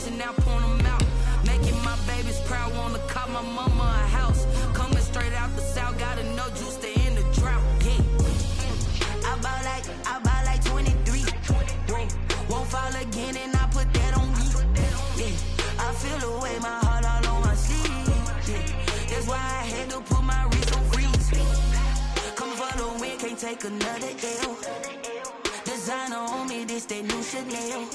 competition, now point them out. Making my babies proud, wanna call my mama a house. Coming straight out the south, gotta know juice to end the drought. Yeah. I buy like 23. Won't fall again, and I put that on me. Yeah. I feel the way, my heart all on my sleeve. Yeah. That's why I had to put my wrist on freeze. Coming for the win, can't take another L. Designer on me, this that new Chanel.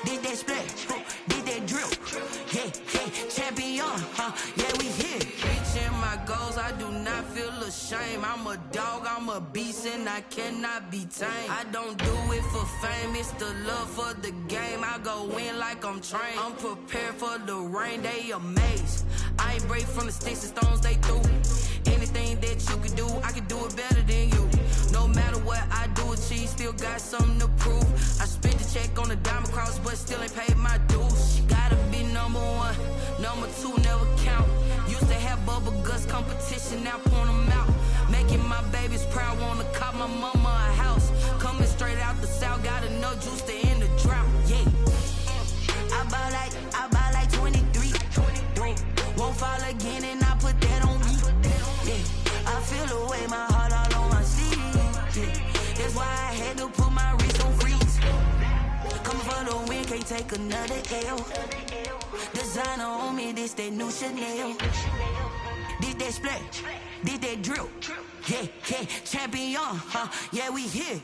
Did that splash, did that drill. Yeah, champion, yeah, we here. Reaching my goals, I do not feel ashamed. I'm a dog, I'm a beast, and I cannot be tamed. I don't do it for fame, it's the love for the game. I go in like I'm trained. I'm prepared for the rain, they amazed. I ain't break from the sticks and stones they threw. Anything that you can do, I can do it better than you. No matter what I do, achieve, still got something to prove. I spent the check on the diamond cross, but still ain't paid my dues. Gotta be number one, number two never count. Used to have bubble guts competition, now point them out. Making my babies proud, wanna call my mama a house. Coming straight out the south, gotta know juice to end the drought. Yeah. I buy like 23. Won't fall again, and I put that on me. Yeah. I feel the way, my heart all on my sleeve. Yeah. That's why I had to put my wrist on freeze. Coming for the win, can't take another L. Designer on me, this that new Chanel. Did that splash, did that drill. Yeah, champion, yeah, we here.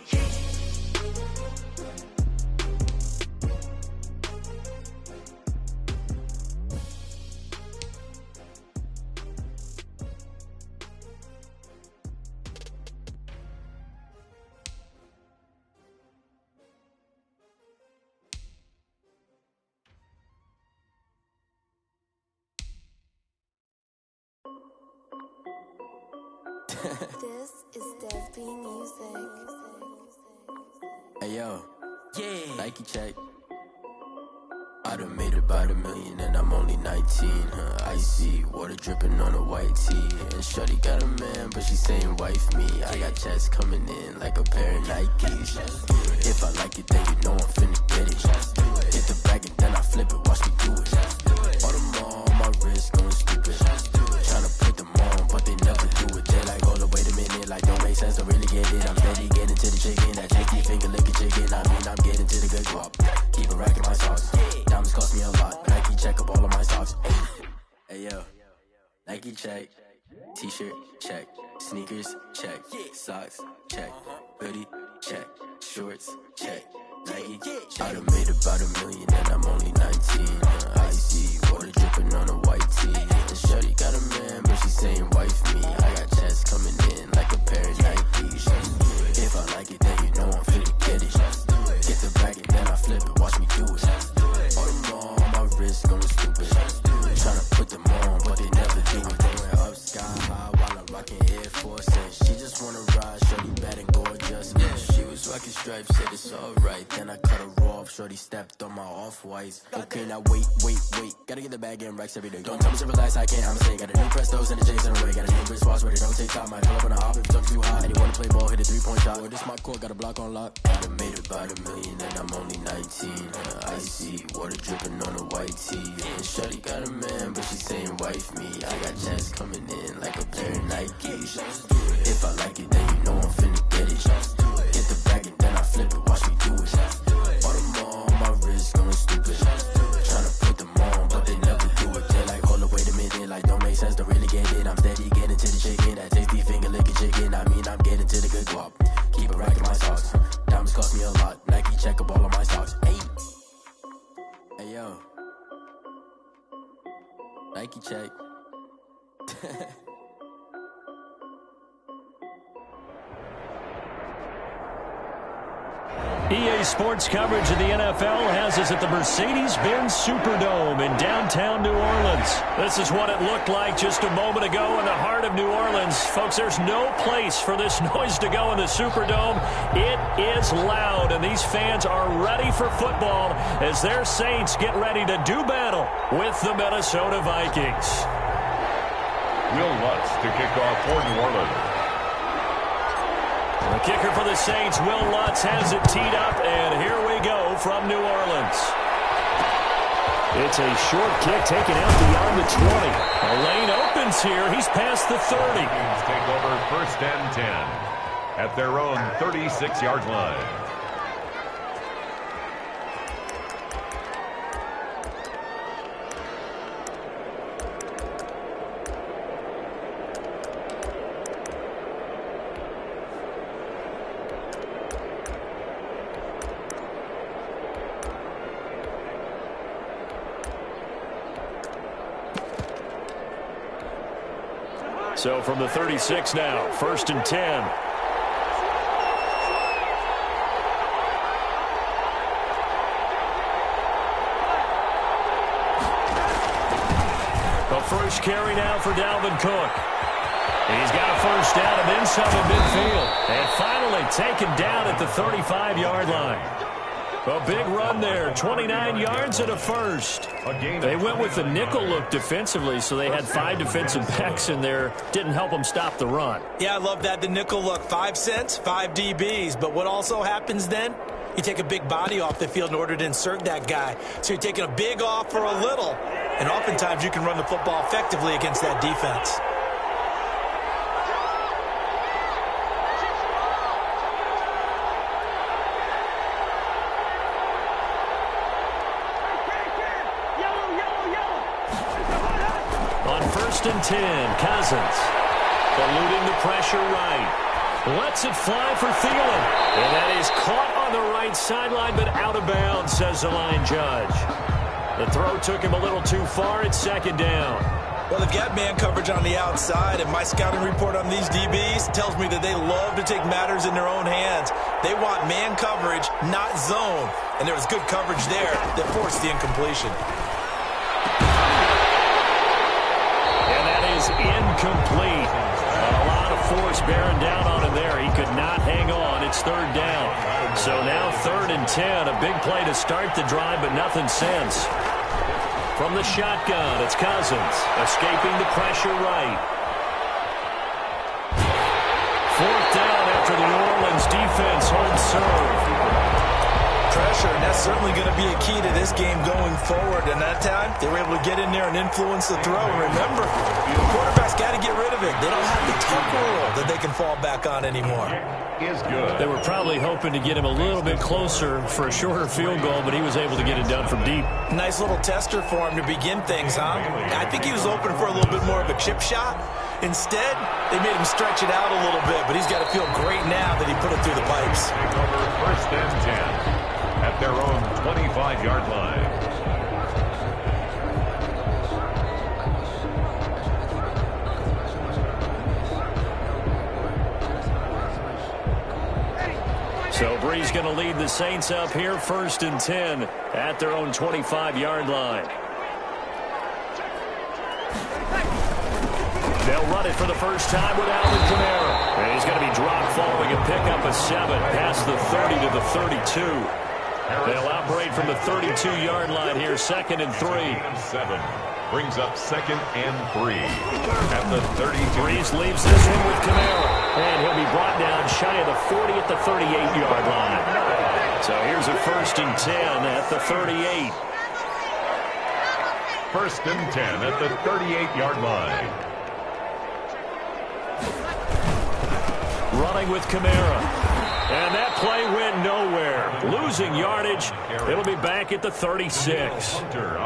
This is Dev B Music. Hey yo, Yeah. Nike check. I done made about $1 million and I'm only 19. Icy water dripping on a white tee. And shorty got a man, but she saying wife me. I got checks coming in like a pair of Nikes. If I like it, then you know I'm finna get it. Hit the bag and then I flip it, watch me do it. All them on my wrist going stupid. Tryna put them on, but they never do it. They like, hold up, wait a minute, like don't make sense, don't really get it. I'm steady getting to the chicken, that tasty finger licking chicken. I mean, I'm getting to the good guap. Keep a rack in my socks. Diamonds cost me a lot, but Nike check up all of my socks. Hey yo, Nike check. T-shirt check. Sneakers check. Socks check. Hoodie check. Shorts check. Nike. I done made about $1 million and I'm only 19. Icy water dripping on a white tee. And shorty got a man, but she saying wife me. I got checks coming in like a pair of Nikes. If I like it, then you know I'm finna get it. Get the bag and then I flip it, watch me do it. All them on my wrist going stupid. Tryna put them on, but they never do it. They went up sky high while I'm rocking Air Force. And she just wanna ride, shorty bad and gorgeous. She was rocking stripes, said it's alright. Then I cut her off, shorty stepped on my off-whites. Okay, now wait. Gotta get the bag and racks every day. Don't tell me to relax, I can't, I'ma say. Got a new Prestos and the J's in the way. Got a new Chris Watch, but it don't take time. I pull up on the hop if it's too high. And you wanna play ball, hit a three-point shot. Or this my court, got a block on lock. I done made about $1 million and I'm only 19. Icy water dripping on a white tee. And shorty got a man, but she saying wife me. I got checks coming in like a pair of Nikes. If I like it, then you know I'm finna get it. Get the bag and then I flip it, watch me do it. All them on my wrist going stupid. Tryna put them on, but they never do it. They like, hold up, wait a minute, like don't make sense, don't really get it. I'm steady getting to the chicken, that tasty finger licking chicken. I mean, I'm getting to the good guap. Keep a rack in my socks. Diamonds cost me a lot. Nike check up all of my socks. Hey yo, Nike check. EA Sports coverage of the NFL has us at the Mercedes-Benz Superdome in downtown New Orleans. This is what it looked like just a moment ago in the heart of New Orleans. Folks, there's no place for this noise to go in the Superdome. It is loud, and these fans are ready for football as their Saints get ready to do battle with the Minnesota Vikings. Will Lutz to kick off for New Orleans. The kicker for the Saints, Will Lutz, has it teed up, and here we go from New Orleans. It's a short kick taken out beyond the 20. A lane opens here. He's past the 30. Take over 1st and 10 at their own 36-yard line. So from the 36 now, 1st and 10. The first carry now for Dalvin Cook. He's got a first down and then some in midfield. And finally taken down at the 35-yard line. A big run there, 29 yards and a first. They went with the nickel look defensively, so they had 5 defensive backs in there. Didn't help them stop the run. Yeah, I love that, the nickel look. 5 cents, 5 DBs. But what also happens then? You take a big body off the field in order to insert that guy. So you're taking a big off for a little. And oftentimes you can run the football effectively against that defense. On 1st and 10, Cousins eluding the pressure right. Lets it fly for Thielen. And that is caught on the right sideline, but out of bounds, says the line judge. The throw took him a little too far. It's 2nd down. Well, they've got man coverage on the outside, and my scouting report on these DBs tells me that they love to take matters in their own hands. They want man coverage, not zone. And there was good coverage there that forced the incompletion. Incomplete. A lot of force bearing down on him there. He could not hang on. It's 3rd down. So now 3rd and 10. A big play to start the drive, but nothing since. From the shotgun, it's Cousins escaping the pressure right. 4th down after the New Orleans defense holds serve. Pressure, and that's certainly going to be a key to this game going forward. And that time, they were able to get in there and influence the throw. And remember, the quarterback's got to get rid of it. They don't have the tuck rule that they can fall back on anymore. Is good. They were probably hoping to get him a little bit closer for a shorter field goal, but he was able to get it done from deep. Nice little tester for him to begin things, huh? I think he was open for a little bit more of a chip shot. Instead, they made him stretch it out a little bit, but he's got to feel great now that he put it through the pipes. Over 1st and 10 at their own 25-yard line. So Bree's going to lead the Saints up here, 1st and 10 at their own 25-yard line. They'll run it for the first time with Alvin Kamara. And he's going to be dropped following a pickup of 7 past the 30 to the 32. They'll operate from the 32-yard line here, 2nd and 3. 7 brings up 2nd and 3 at the 32. Breeze leaves this one with Kamara. And he'll be brought down shy of the 40 at the 38-yard line. So here's a 1st and 10 at the 38. 1st and 10 at the 38-yard line. Running with Kamara. And that play went nowhere. Losing yardage. It'll be back at the 36.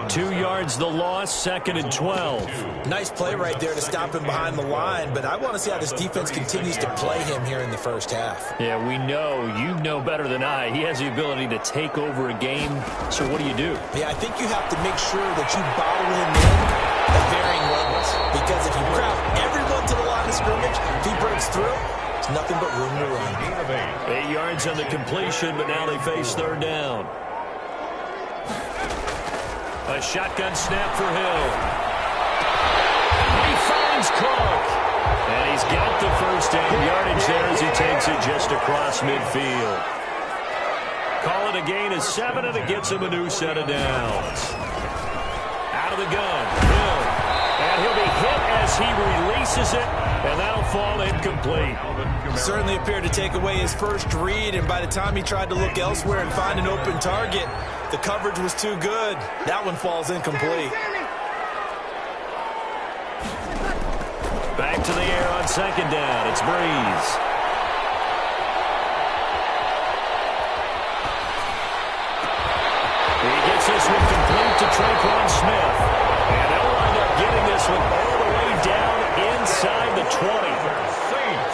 2 yards the loss, 2nd and 12. Nice play right there to stop him behind the line, but I want to see how this defense continues to play him here in the first half. Yeah, we know. You know better than I. He has the ability to take over a game. So what do you do? Yeah, I think you have to make sure that you bottle him in at varying levels. Because if you crowd everyone to the line of scrimmage, if he breaks through, it's nothing but room to run. 8 yards on the completion, but now they face 3rd down. A shotgun snap for Hill. He finds Cook. And he's got the first down yardage there as he takes it just across midfield. Call it a gain of 7, and it gets him a new set of downs. Out of the gun, Hill. And he'll be hit as he releases it, and that'll fall incomplete. Certainly appeared to take away his first read, and by the time he tried to look elsewhere and find an open target, The coverage was too good. That one falls incomplete. Back to the air on second down. It's Breeze. He gets this one complete to Traquan Smith. And they'll wind up getting this one all the way down inside the 20.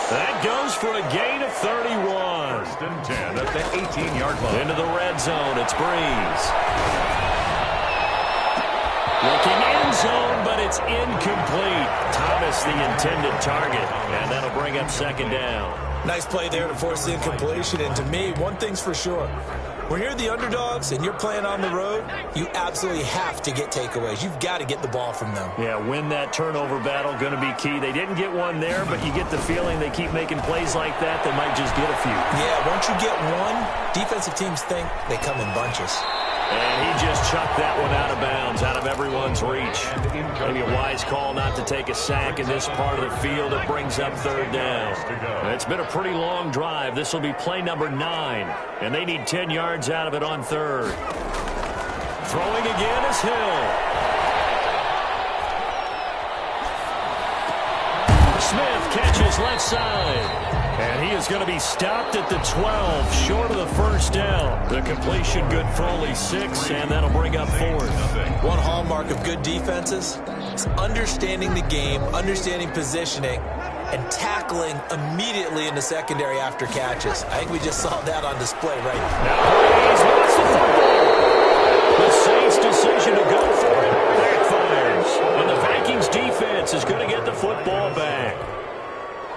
That goes for a gain of 31. First and 10 at the 18-yard line. Into the red zone, it's Breeze. Looking end zone, but it's incomplete. Thomas the intended target, and that'll bring up second down. Nice play there to force the incompletion. And to me, one thing's for sure. When you're the underdogs and you're playing on the road, you absolutely have to get takeaways. You've got to get the ball from them. Yeah, win that turnover battle, going to be key. They didn't get one there, but you get the feeling they keep making plays like that, they might just get a few. Yeah, once you get one, defensive teams think they come in bunches. And he just chucked that one out of bounds, out of everyone's reach. Maybe a wise call not to take a sack in this part of the field. It brings up third down. It's been a pretty long drive. This will be play number 9, and they need 10 yards out of it on third. Throwing again is Hill. Smith catches left side. And he is going to be stopped at the 12, short of the first down. The completion good for only 6, and that'll bring up fourth. One hallmark of good defenses is understanding the game, understanding positioning, and tackling immediately in the secondary after catches. I think we just saw that on display right now. Now Breeze wants the football. The Saints' decision to go for it backfires. And the Vikings defense is going to get the football back.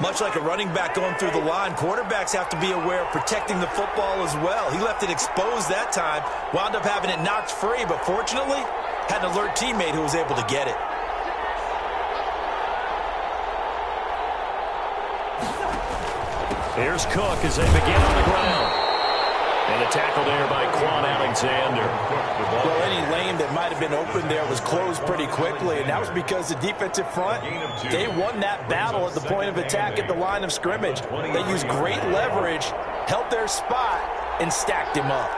Much like a running back going through the line, quarterbacks have to be aware of protecting the football as well. He left it exposed that time, wound up having it knocked free, but fortunately, had an alert teammate who was able to get it. Here's Cook as they begin on the ground. And a tackle there by Quan Alexander. Well, any lane that might have been open there was closed pretty quickly, and that was because the defensive front, they won that battle at the point of attack at the line of scrimmage. They used great leverage, held their spot, and stacked him up.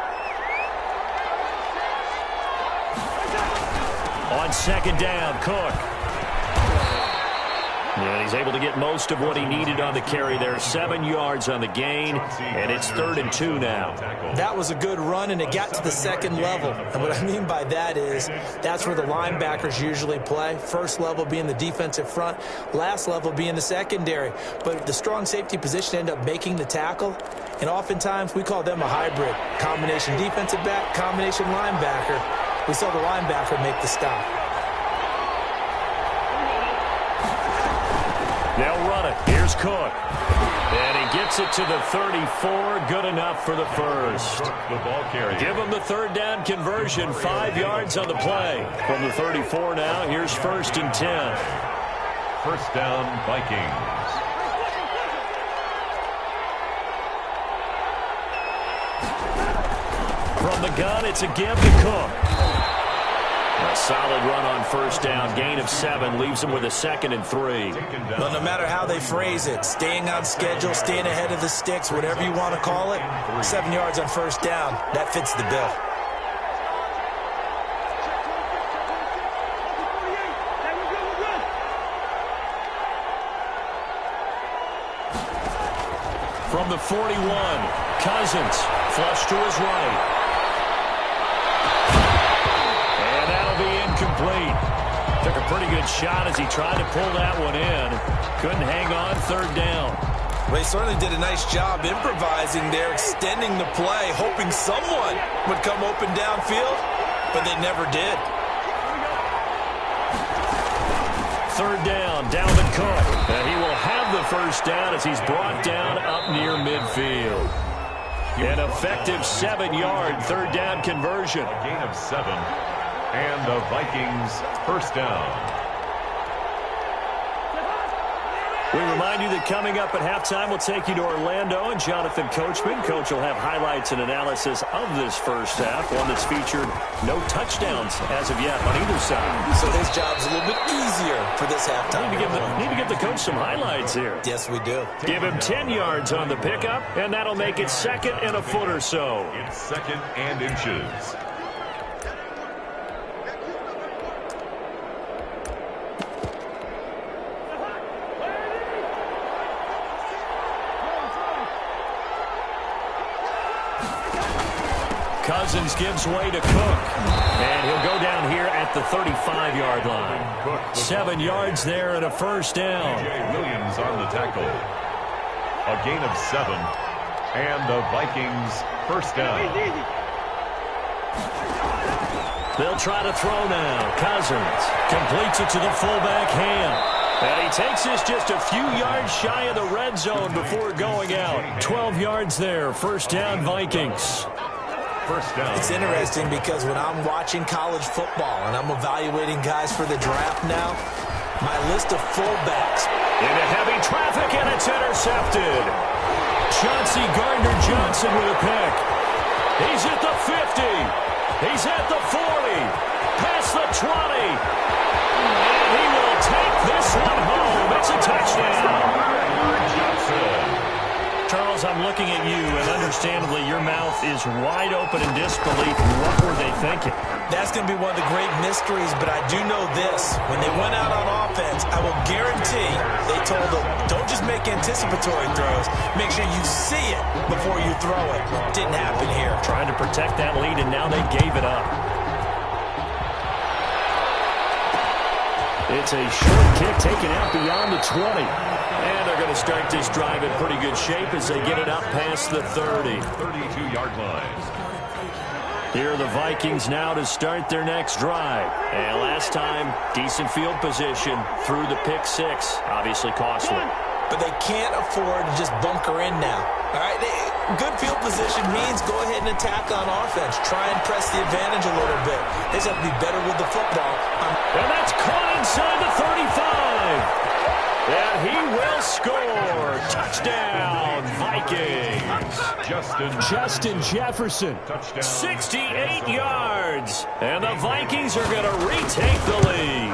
On second down, Cook. And he's able to get most of what he needed on the carry there. 7 yards on the gain, and it's 3rd and 2 now. That was a good run, and it got to the second level. And what I mean by that is that's where the linebackers usually play. First level being the defensive front, last level being the secondary. But the strong safety position ended up making the tackle, and oftentimes we call them a hybrid. Combination defensive back, combination linebacker. We saw the linebacker make the stop. They'll run it. Here's Cook. And he gets it to the 34. Good enough for the first. The ball carrier. Give him the third down conversion. 5 yards on the play. From the 34 now, here's 1st and 10. First down, Vikings. From the gun, it's a give to Cook. A solid run on first down. Gain of 7 leaves him with a 2nd and 3. Well, no matter how they phrase it, staying on schedule, staying ahead of the sticks, whatever you want to call it, 7 yards on first down, that fits the bill. From the 41, Cousins, flush to his right. Complete. Took a pretty good shot as he tried to pull that one in. Couldn't hang on, third down. Well, he certainly did a nice job improvising there, extending the play, hoping someone would come open downfield, but they never did. Third down, Dalvin Cook. And he will have the first down as he's brought down up near midfield. An effective 7-yard third down conversion. A gain of 7. And the Vikings first down. We remind you that coming up at halftime, we'll take you to Orlando and Jonathan Coachman. Coach will have highlights and analysis of this first half, one that's featured no touchdowns as of yet on either side. So his job's a little bit easier for this halftime. Need to give the coach some highlights here. Yes, we do. Give him 10 yards on the pickup, and that'll make it 2nd and a foot or so. It's 2nd and inches. Cousins gives way to Cook. And he'll go down here at the 35-yard line. 7 yards there and a first down. J. Williams on the tackle. A gain of 7. And the Vikings first down. They'll try to throw now. Cousins completes it to the fullback, Ham. And he takes this just a few yards shy of the red zone before going out. 12 yards there. First down, Vikings. First down. It's interesting because when I'm watching college football and I'm evaluating guys for the draft now, my list of fullbacks. Into heavy traffic, and it's intercepted. Chauncey Gardner-Johnson with a pick. He's at the 50. He's at the 40. Past the 20. And he will take this one home. It's a touchdown. Charles, I'm looking at you, and understandably, your mouth is wide open in disbelief. What were they thinking? That's going to be one of the great mysteries, but I do know this. When they went out on offense, I will guarantee they told them, don't just make anticipatory throws. Make sure you see it before you throw it. Didn't happen here. Trying to protect that lead, and now they gave it up. It's a short kick taken out beyond the 20. And they're going to start this drive in pretty good shape as they get it up past the 30. 32-yard line. Here are the Vikings now to start their next drive. And last time, decent field position through the pick six. Obviously costly. But they can't afford to just bunker in now. All right, good field position means go ahead and attack on offense. Try and press the advantage a little bit. They just have to be better with the football. And that's caught inside the 35. And he will score. Touchdown, Vikings. Justin Jefferson. Touchdown. 68 yards. And the Vikings are going to retake the lead.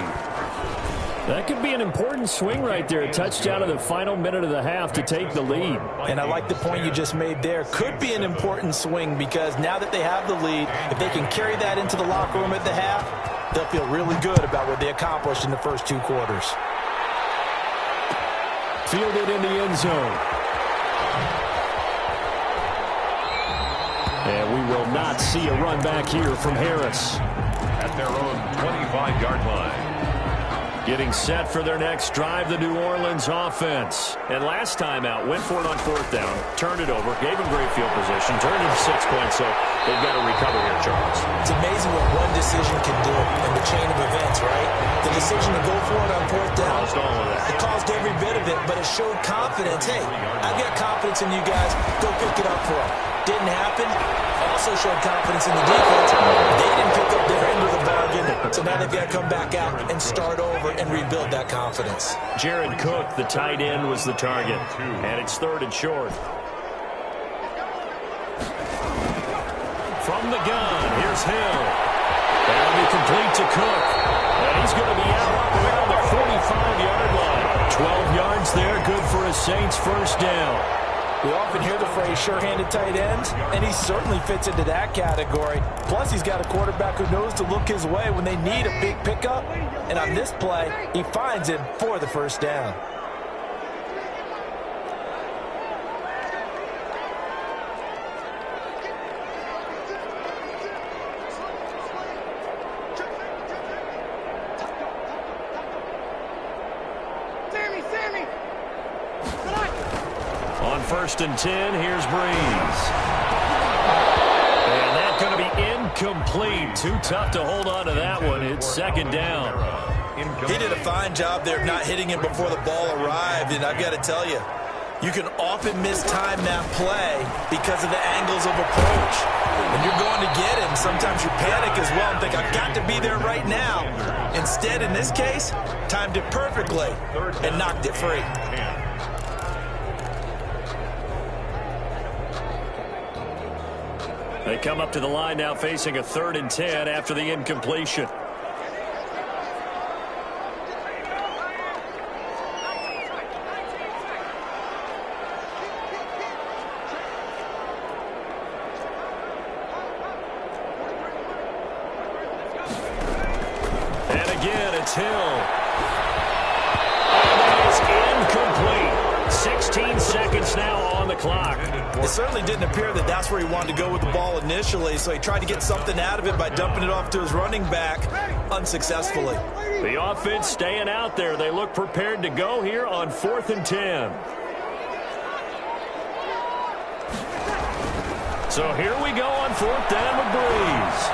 That could be an important swing right there. A touchdown in the final minute of the half to take the lead. And I like the point you just made there. Could be an important swing because now that they have the lead, if they can carry that into the locker room at the half, they'll feel really good about what they accomplished in the first 2 quarters. Fielded in the end zone. And we will not see a run back here from Harris. At their own 25-yard line. Getting set for their next drive, the New Orleans offense. And last time out, went for it on 4th down, turned it over, gave them great field position, turned it 6 points, so they've got to recover here, Charles. It's amazing what one decision can do in the chain of events, right? The decision to go for it on 4th down. Caused all of that. It caused every bit of it, but it showed confidence. Hey, I've got confidence in you guys. Go pick it up for them. Didn't happen. Also showed confidence in the defense. They didn't pick up their end of the bargain, so now they've got to come back out and start over and rebuild that confidence. Jared Cook, the tight end, was the target. And it's 3rd and short. From the gun, here's Hill. That'll be complete to Cook. And he's going to be out around the 45-yard line. 12 yards there, good for a Saints first down. We often hear the phrase sure-handed tight ends, and he certainly fits into that category. Plus, he's got a quarterback who knows to look his way when they need a big pickup. And on this play, he finds him for the first down. On 1st and 10, here's Breeze. And that's going to be incomplete. Too tough to hold on to that one. It's 2nd down. He did a fine job there of not hitting him before the ball arrived, and I've got to tell you, you can often mistime that play because of the angles of approach. When you're going to get him, sometimes you panic as well and think, I've got to be there right now. Instead, in this case, timed it perfectly and knocked it free. They come up to the line now facing a 3rd and 10 after the incompletion. And again, it's Hill. And that is incomplete. 16 seconds seconds now on the clock. It certainly didn't appear that that's where he wanted to go with the ball initially, so he tried to get something out of it by dumping it off to his running back unsuccessfully. The offense staying out there. They look prepared to go here on 4th and 10. So here we go on 4th down with Breeze.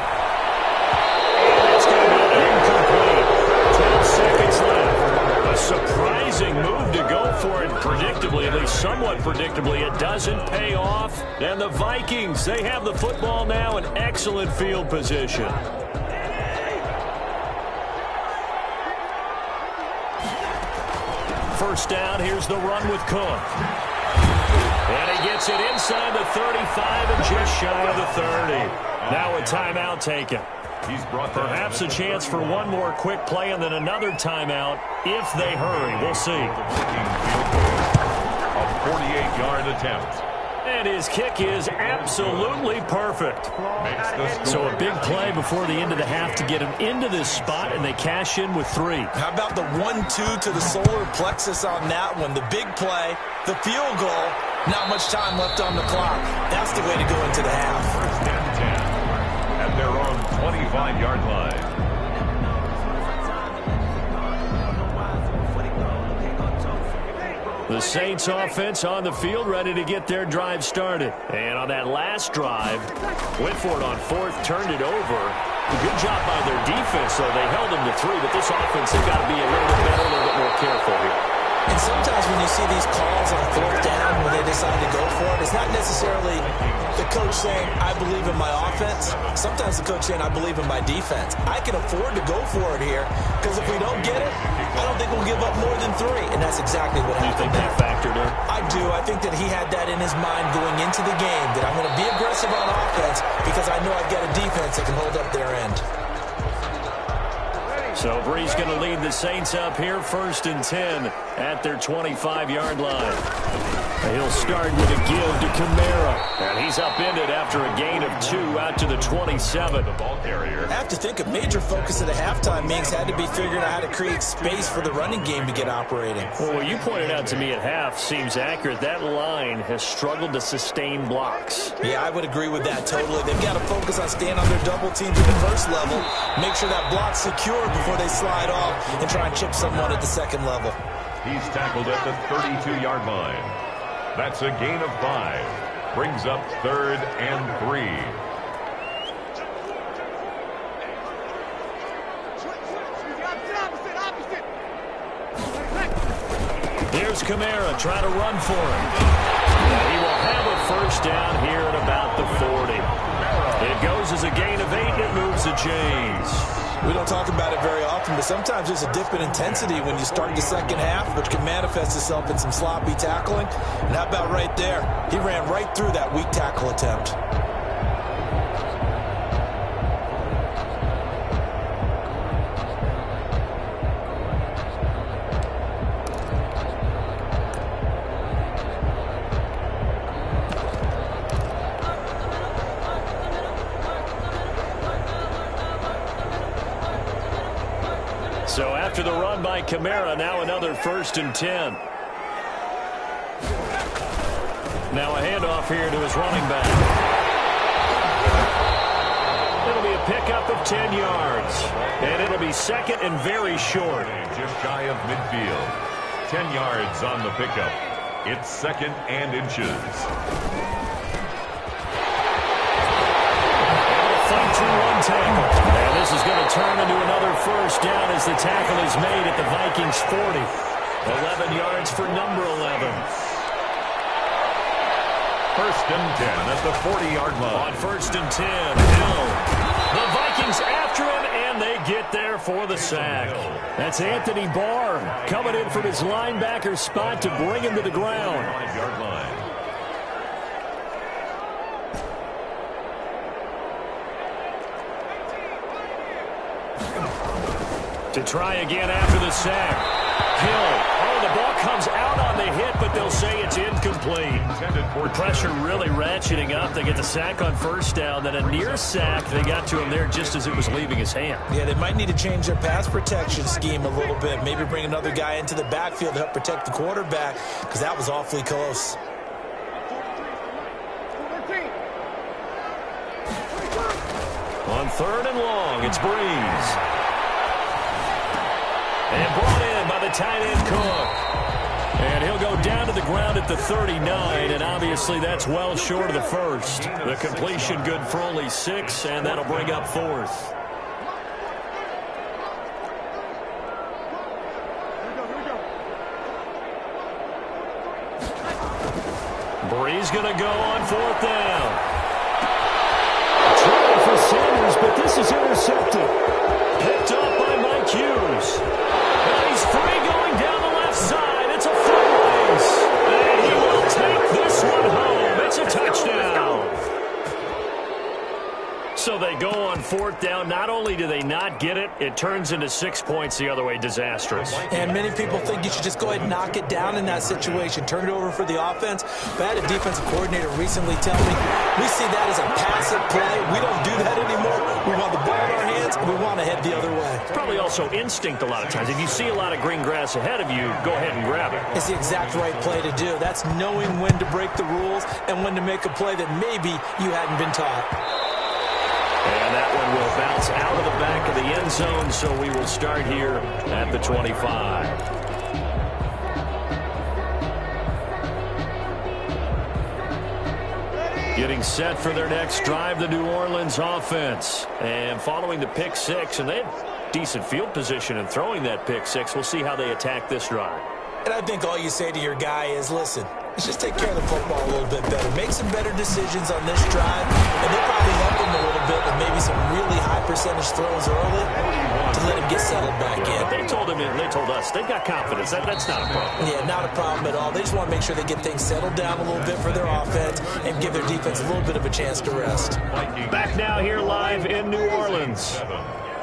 And it's going to go incomplete. 10 seconds left. A surprising move to go for it predictably, at least somewhat predictably. It doesn't pay off. And the Vikings, they have the football now in excellent field position. First down, here's the run with Cook. And he gets it inside the 35 and just shy of the 30. Now a timeout taken. Perhaps a chance for one more quick play and then another timeout if they hurry. We'll see. A 48-yard attempt. And his kick is absolutely perfect. So a big play before the end of the half to get him into this spot, and they cash in with 3. How about the 1-2 to the solar plexus on that one? The big play, the field goal, not much time left on the clock. That's the way to go into the half. First and 10 at their own 25-yard line. The Saints offense on the field ready to get their drive started. And on that last drive, went for it on 4th, turned it over. Good job by their defense, though. They held them to 3, but this offense has got to be a little bit better, a little bit more careful here. And sometimes when you see these calls on 4th down when they decide to go for it, it's not necessarily the coach saying, I believe in my offense. Sometimes the coach saying, I believe in my defense. I can afford to go for it here because if we don't get it, I don't think we'll give up more than 3. And that's exactly what happened. Do you think that factored in? I do. I think that he had that in his mind going into the game, that I'm going to be aggressive on offense because I know I've got a defense that can hold up their end. So Breeze going to lead the Saints up here, 1st and 10 at their 25-yard line. He'll start with a give to Kamara. And he's upended after a gain of 2 out to the 27. The ball carrier. I have to think a major focus of the halftime meetings had to be figuring out how to create space for the running game to get operating. Well, what you pointed out to me at half seems accurate. That line has struggled to sustain blocks. Yeah, I would agree with that totally. They've got to focus on staying on their double teams at the first level, make sure that block's secure before they slide off and try and chip someone at the second level. He's tackled at the 32-yard line. That's a gain of 5. Brings up 3rd and 3. Here's Kamara trying to run for him. And he will have a first down here at about the 40. It goes as a gain of 8, and it moves the chains. We don't talk about it very often, but sometimes there's a dip in intensity when you start the second half, which can manifest itself in some sloppy tackling. And how about right there? He ran right through that weak tackle attempt. So after the run by Kamara, now another 1st and 10. Now a handoff here to his running back. It'll be a pickup of 10 yards. And it'll be 2nd and very short. Just shy of midfield. 10 yards on the pickup. It's 2nd and inches. Fight through one tackle. And this is going to turn into another first down as the tackle is made at the Vikings 40. 11 yards for number 11. 1st and 10 at the 40-yard line. On 1st and 10, Hill. The Vikings after him, and they get there for the sack. That's Anthony Barr coming in from his linebacker spot to bring him to the ground. 5-yard line. To try again after the sack. Hill. Oh, the ball comes out on the hit, but they'll say it's incomplete. incomplete. The pressure really ratcheting up. They get the sack on first down, then a near sack. They got to him there just as it was leaving his hand. Yeah, they might need to change their pass protection scheme a little bit. Maybe bring another guy into the backfield to help protect the quarterback, because that was awfully close. On 3rd and long, it's Breeze. And brought in by the tight end Cook. And he'll go down to the ground at the 39, and obviously that's well short of the first. The completion good for only 6, and that'll bring up 4th. Breeze going to go on 4th down. Trying for Sanders, but this is intercepted. Picked up by Mike Hughes. And he's free going down the left side. It's a full race. And he will take this one home. It's a touchdown. So they go on 4th down. Not only do they not get it, it turns into 6 points the other way. Disastrous. And many people think you should just go ahead and knock it down in that situation. Turn it over for the offense. But I had a defensive coordinator recently tell me, we see that as a passive play. We don't do that anymore. We want the ball in our hands, and we want to head the other way. It's probably also instinct a lot of times. If you see a lot of green grass ahead of you, go ahead and grab it. It's the exact right play to do. That's knowing when to break the rules and when to make a play that maybe you hadn't been taught. And that one will bounce out of the back of the end zone, so we will start here at the 25. Getting set for their next drive, the New Orleans offense. And following the pick 6, and they had decent field position in throwing that pick 6. We'll see how they attack this drive. And I think all you say to your guy is, listen, let's just take care of the football a little bit better. Make some better decisions on this drive, and they'll probably help him a little bit with maybe some really high percentage throws early to let him get settled back in. They told him, they told us, they've got confidence. That's not a problem. Yeah, not a problem at all. They just want to make sure they get things settled down a little bit for their offense and give their defense a little bit of a chance to rest. Back now here live in New Orleans.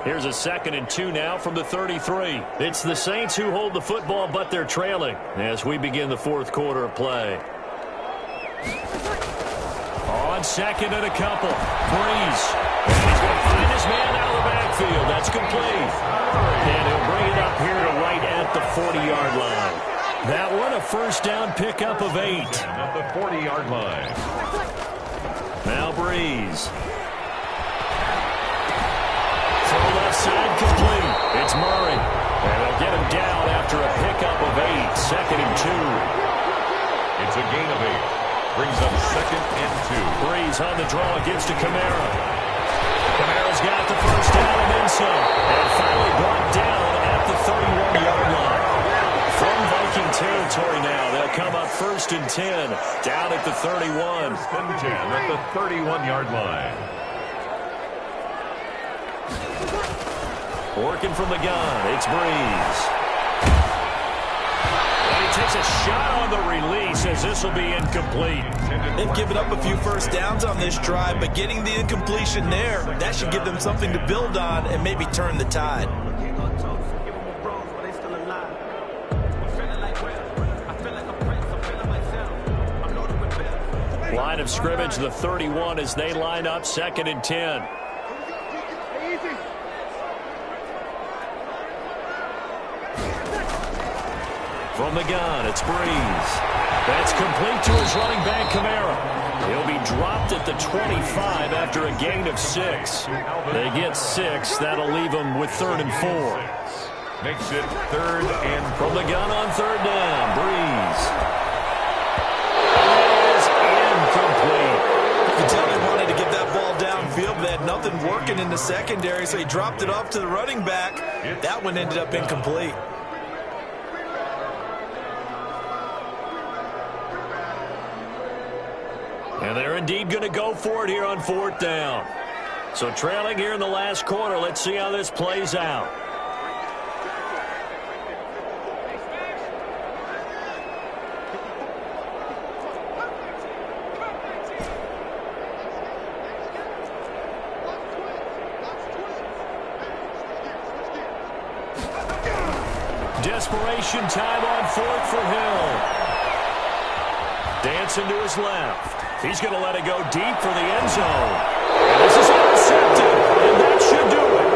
Here's a 2nd and 2 now from the 33. It's the Saints who hold the football, but they're trailing as we begin the 4th quarter of play. On 2nd and a couple. Breeze. And he's going to find his man out of the backfield. That's complete. And he'll bring it up here to right at the 40-yard line. That one, a first down pickup of 8. At the 40-yard line. Now Breeze. Left side complete. It's Murray. And they'll get him down after a pickup of 8. 2nd and 2. It's a gain of 8. Brings up 2nd and 2. Breeze on the draw, gives to Kamara. Kamara's got the first down and then some. And finally brought down at the 31-yard line. From Viking territory now, they'll come up 1st and 10. Down at the 31. 1st and 10 at the 31-yard line. Working from the gun, it's Breeze. And he takes a shot on the release as this will be incomplete. They've given up a few first downs on this drive, but getting the incompletion there, that should give them something to build on and maybe turn the tide. Line of scrimmage, the 31 as they line up 2nd and 10. From the gun, it's Breeze. That's complete to his running back, Kamara. He'll be dropped at the 25 after a gain of 6. They get 6. That'll leave them with 3rd and 4. Makes it 3rd and 4. From the gun on 3rd down, Breeze. Is incomplete. You can tell they wanted to get that ball downfield, but they had nothing working in the secondary, so he dropped it off to the running back. That one ended up incomplete. And they're indeed going to go for it here on 4th down. So trailing here in the last quarter. Let's see how this plays out. Desperation time on 4th for Hill. Dancing to his left. He's going to let it go deep for the end zone. And this is intercepted, and that should do it.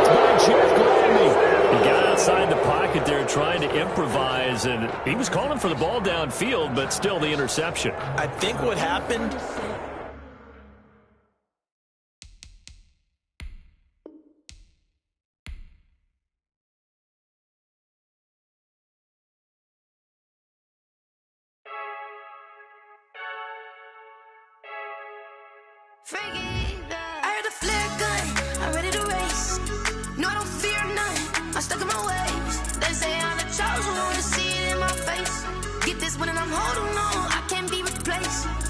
By Jeff Gladney. He got outside the pocket there trying to improvise, and he was calling for the ball downfield, but still the interception. I think what happened... I heard the flare gun, I'm ready to race. No, I don't fear none, I'm stuck in my ways. They say I'm the chosen one, to see it in my face. Get this one and I'm holding on, I can't be replaced.